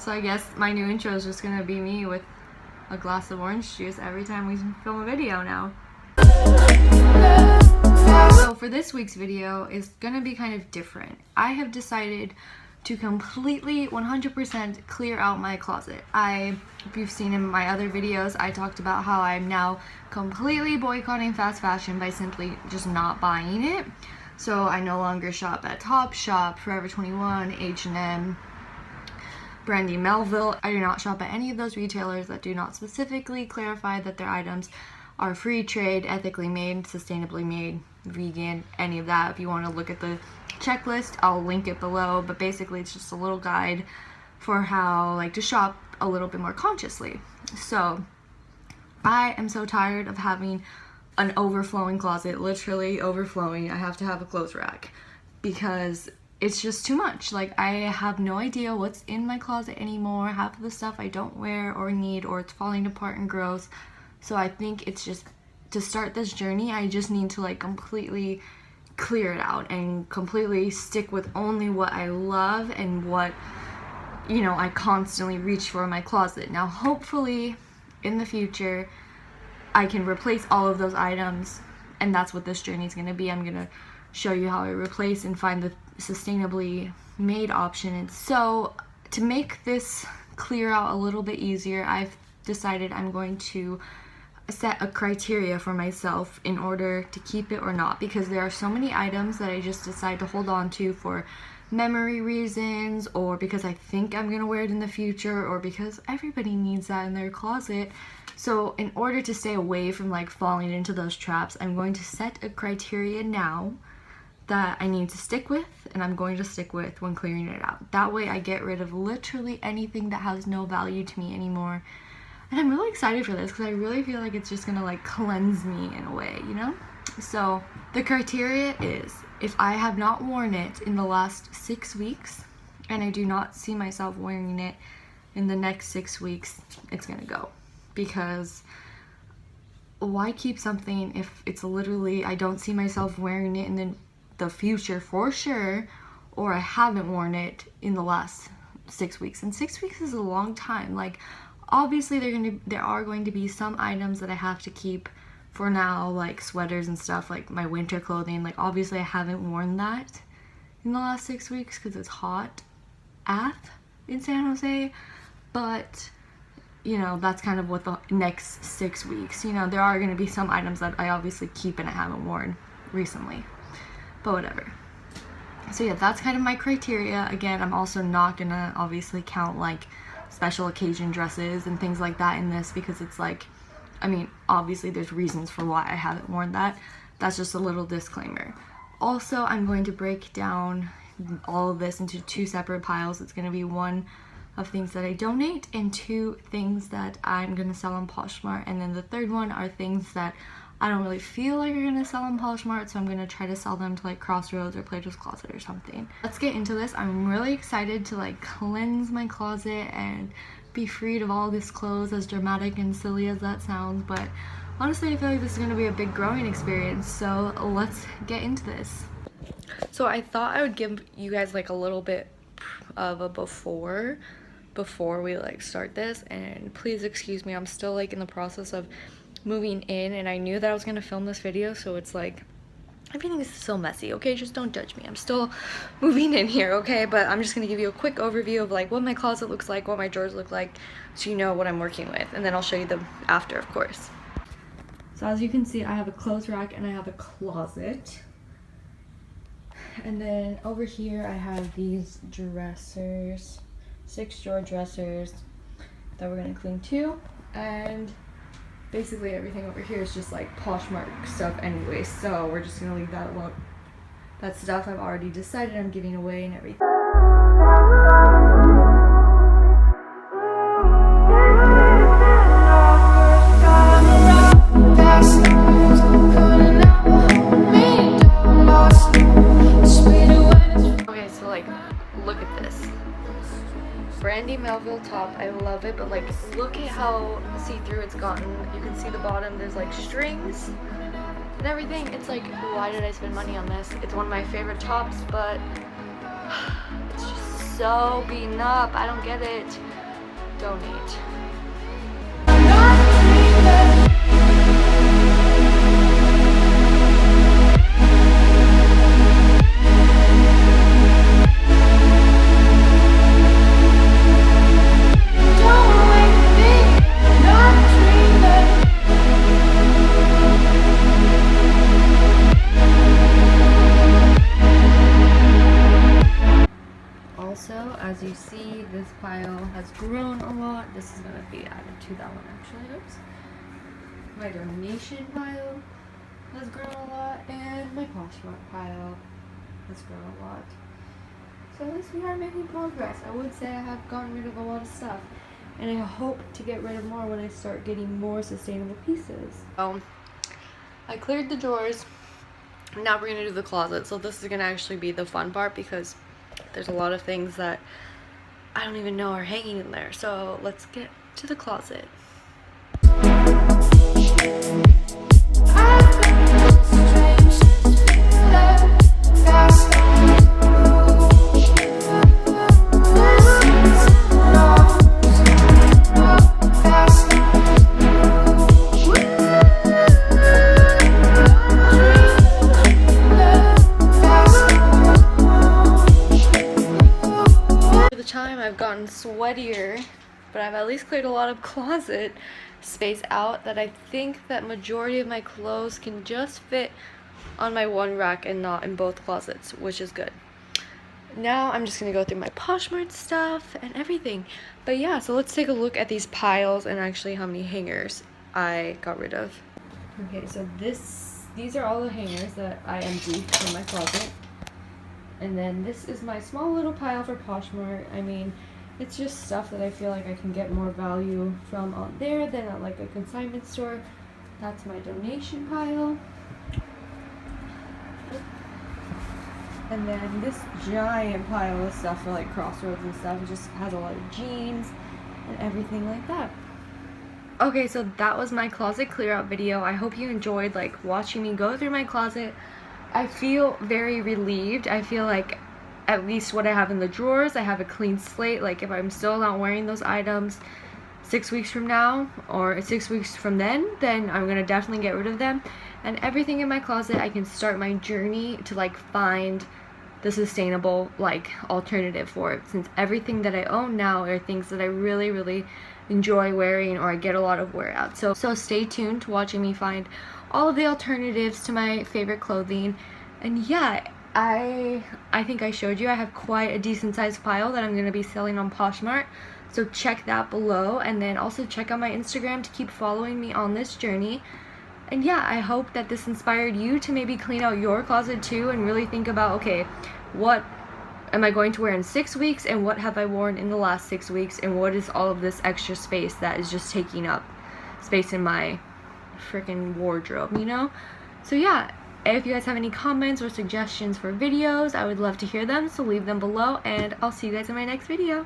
So I guess my new intro is just gonna be me with a glass of orange juice every time we film a video now. So for this week's video is gonna be kind of different. I have decided to completely 100% clear out my closet. If you've seen in my other videos, I talked about how I'm now completely boycotting fast fashion by simply just not buying it. So I no longer shop at Topshop, Forever 21, H&M, Brandy Melville. I do not shop at any of those retailers that do not specifically clarify that their items are free trade, ethically made, sustainably made, vegan, any of that. If you want to look at the checklist, I'll link it below, but basically it's just a little guide for how to shop a little bit more consciously. So I am so tired of having an overflowing closet, literally overflowing. I have to have a clothes rack because it's just too much. I have no idea what's in my closet anymore. Half of the stuff I don't wear or need, or it's falling apart and gross. So I think it's just, to start this journey, I just need to completely clear it out and completely stick with only what I love and what, I constantly reach for in my closet. Now, hopefully in the future, I can replace all of those items, and that's what this journey is going to be. I'm going to show you how I replace and find the sustainably made option. And so to make this clear out a little bit easier, I've decided I'm going to set a criteria for myself in order to keep it or not, because there are so many items that I just decide to hold on to for memory reasons, or because I think I'm gonna wear it in the future, or because everybody needs that in their closet. So in order to stay away from falling into those traps, I'm going to set a criteria now that I need to stick with, and I'm going to stick with when clearing it out. That way I get rid of literally anything that has no value to me anymore. And I'm really excited for this because I really feel like it's just gonna cleanse me in a way, So the criteria is, if I have not worn it in the last 6 weeks and I do not see myself wearing it in the next 6 weeks, it's gonna go. Because why keep something if it's literally, I don't see myself wearing it in the future for sure, or I haven't worn it in the last 6 weeks. And 6 weeks is a long time. Obviously there are going to be some items that I have to keep for now, like sweaters and stuff, like my winter clothing. Obviously I haven't worn that in the last 6 weeks because it's hot in San Jose, but that's kind of what the next 6 weeks, there are going to be some items that I obviously keep and I haven't worn recently, but whatever. So yeah, that's kind of my criteria. Again, I'm also not gonna obviously count special occasion dresses and things like that in this, because it's obviously there's reasons for why I haven't worn that. That's just a little disclaimer. Also, I'm going to break down all of this into 2 separate piles. It's going to be 1 of things that I donate and 2 things that I'm going to sell on Poshmark, and then the 3rd one are things that I don't really feel like are going to sell on Poshmark, so I'm going to try to sell them to Crossroads or Plato's Closet or something. Let's get into this. I'm really excited to cleanse my closet and be freed of all this clothes, as dramatic and silly as that sounds, but honestly I feel like this is going to be a big growing experience, so let's get into this. So I thought I would give you guys a little bit of a before we start this, and please excuse me, I'm still in the process of moving in, and I knew that I was going to film this video, so it's everything is so messy, okay? Just don't judge me. I'm still moving in here, okay? But I'm just going to give you a quick overview of what my closet looks like, what my drawers look like, so you know what I'm working with, and then I'll show you them after, of course. So as you can see, I have a clothes rack and I have a closet. And then over here I have these dressers, 6 drawer dressers that we're going to clean too, and basically everything over here is just Poshmark stuff anyway, so we're just gonna leave that alone. That stuff I've already decided I'm giving away and everything. Okay, so look at this. Brandy Melville top. I love it, but look at how see-through it's gotten. You can see the bottom, there's strings and everything. It's why did I spend money on this? It's one of my favorite tops, but it's just so beaten up. I don't get it. Donate. Also, as you see, this pile has grown a lot. This is going to be added to that one actually. Oops. My donation pile has grown a lot, and my Poshmark pile has grown a lot. So at least we are making progress. I would say I have gotten rid of a lot of stuff, and I hope to get rid of more when I start getting more sustainable pieces. I cleared the drawers. Now we're going to do the closet. So this is going to actually be the fun part because there's a lot of things that I don't even know are hanging in there. So let's get to the closet. I've gotten sweatier, but I've at least cleared a lot of closet space out that I think that majority of my clothes can just fit on my one rack and not in both closets, which is good. Now I'm just gonna go through my Poshmark stuff and everything. But yeah, so let's take a look at these piles and actually how many hangers I got rid of. Okay, so these are all the hangers that I emptied from my closet. And then this is my small little pile for Poshmark. I mean, it's just stuff that I feel like I can get more value from on there than at like a consignment store. That's my donation pile. And then this giant pile of stuff for like Crossroads and stuff. It just has a lot of jeans and everything like that. Okay, so that was my closet clear out video. I hope you enjoyed like watching me go through my closet. I feel very relieved. I feel like at least what I have in the drawers, I have a clean slate. Like if I'm still not wearing those items 6 weeks from now or 6 weeks from then I'm gonna definitely get rid of them. And everything in my closet, I can start my journey to like find the sustainable like alternative for it, since everything that I own now are things that I really enjoy wearing or I get a lot of wear out. So stay tuned to watching me find all of the alternatives to my favorite clothing. And yeah, I think I showed you I have quite a decent sized pile that I'm going to be selling on Poshmark, so check that below, and then also check out my Instagram to keep following me on this journey. And yeah, I hope that this inspired you to maybe clean out your closet too and really think about, okay, what am I going to wear in 6 weeks, and what have I worn in the last 6 weeks, and what is all of this extra space that is just taking up space in my freaking wardrobe, you know? So yeah, if you guys have any comments or suggestions for videos, I would love to hear them, so leave them below, and I'll see you guys in my next video.